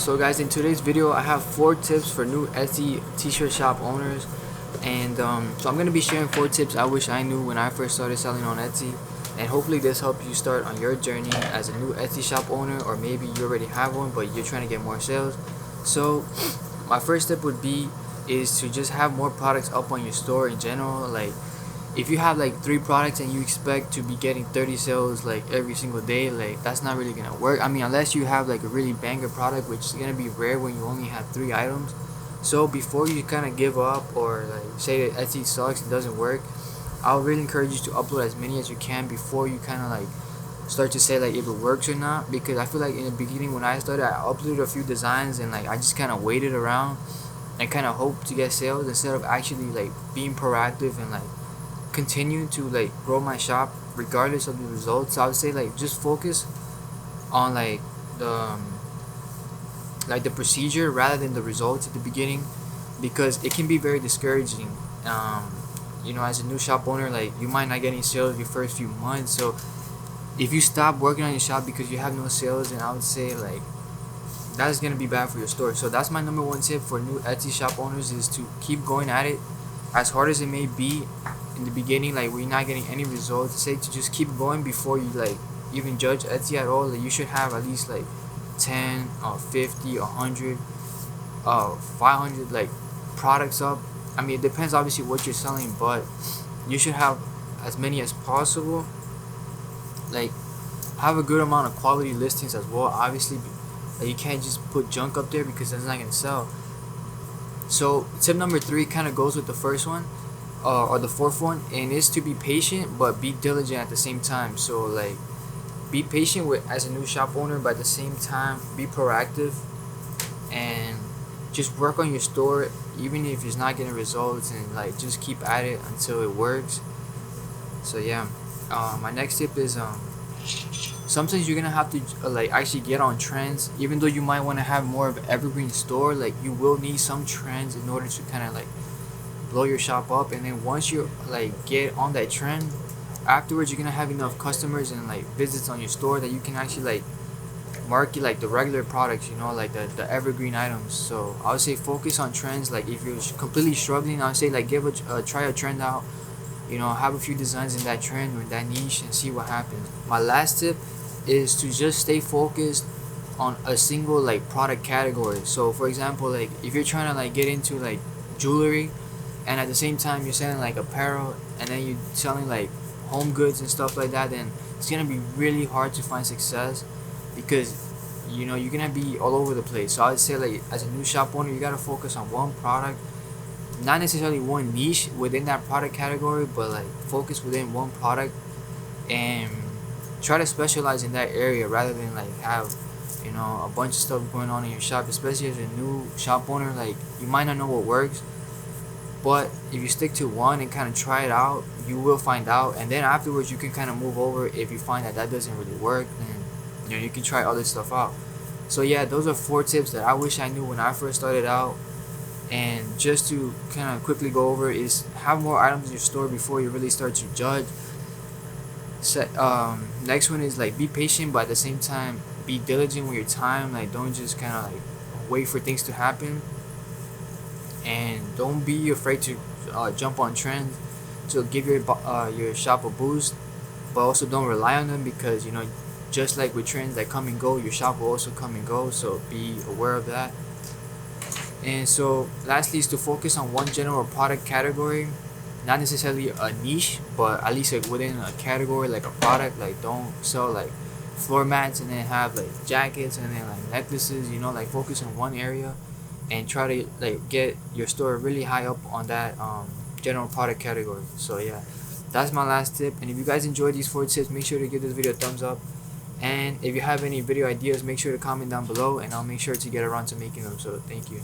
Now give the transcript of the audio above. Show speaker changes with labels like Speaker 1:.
Speaker 1: So guys, in today's video I have 4 tips for new Etsy t-shirt shop owners, and so I'm going to be sharing 4 tips I wish I knew when I first started selling on Etsy, and hopefully this helps you start on your journey as a new Etsy shop owner, or maybe you already have one but you're trying to get more sales. So my first tip would be is to just have more products up on your store in general. Like if you have like 3 products and you expect to be getting 30 sales like every single day, like that's not really gonna work. I mean, unless you have like a really banger product, which is gonna be rare when you only have 3 items. So before you kind of give up or like say that Etsy sucks, it doesn't work, I would really encourage you to upload as many as you can before you kind of like start to say like if it works or not. Because I feel like in the beginning when I started, I uploaded a few designs and like I just kind of waited around and kind of hoped to get sales instead of actually like being proactive and like continue to like grow my shop regardless of the results. So I would say like just focus on the procedure rather than the results at the beginning, because it can be very discouraging. As a new shop owner, like you might not get any sales your first few months. So if you stop working on your shop because you have no sales, then I would say like that's gonna be bad for your store. So that's my number 1 tip for new Etsy shop owners, is to keep going at it as hard as it may be in the beginning. Like we're not getting any results, say to just keep going before you like even judge Etsy at all. Like you should have at least like 10 or 50 or 100 500 like products up. I mean, it depends obviously what you're selling, but you should have as many as possible. Like have a good amount of quality listings as well. Obviously like, you can't just put junk up there because that's not gonna sell. So tip number 3 kind of goes with the first one, or the fourth one, and is to be patient but be diligent at the same time. So like be patient with as a new shop owner, but at the same time be proactive and just work on your store even if it's not getting results, and like just keep at it until it works. So yeah, my next tip is sometimes you're gonna have to like actually get on trends. Even though you might want to have more of an evergreen store, like you will need some trends in order to kind of like blow your shop up. And then once you like get on that trend, afterwards you're gonna have enough customers and like visits on your store that you can actually like market like the regular products, like the evergreen items. So I would say focus on trends. Like if you're completely struggling, I would say like give try a trend out, have a few designs in that trend or in that niche and see what happens. My last tip is to just stay focused on a single like product category. So for example, like if you're trying to like get into like jewelry, and at the same time you're selling like apparel, and then you're selling like home goods and stuff like that, then it's gonna be really hard to find success, because you're gonna be all over the place. So I would say like as a new shop owner, you gotta focus on one product, not necessarily one niche within that product category, but like focus within one product and try to specialize in that area rather than like have a bunch of stuff going on in your shop. Especially as a new shop owner, like you might not know what works, but if you stick to one and kind of try it out, you will find out, and then afterwards you can kind of move over. If you find that doesn't really work, then you can try other stuff out. So yeah, those are 4 tips that I wish I knew when I first started out. And just to kind of quickly go over is have more items in your store before you really start to judge. Next one is like be patient, but at the same time be diligent with your time. Like don't just kind of like wait for things to happen, and don't be afraid to jump on trends to give your shop a boost, but also don't rely on them, because just like with trends that come and go, your shop will also come and go. So be aware of that. And so lastly is to focus on one general product category, not necessarily a niche, but at least like within a category, like a product. Like don't sell like floor mats and then have like jackets and then like necklaces. Like focus on one area and try to like get your store really high up on that general product category. So yeah, that's my last tip. And if you guys enjoyed these 4 tips, make sure to give this video a thumbs up. And if you have any video ideas, make sure to comment down below, and I'll make sure to get around to making them. So thank you.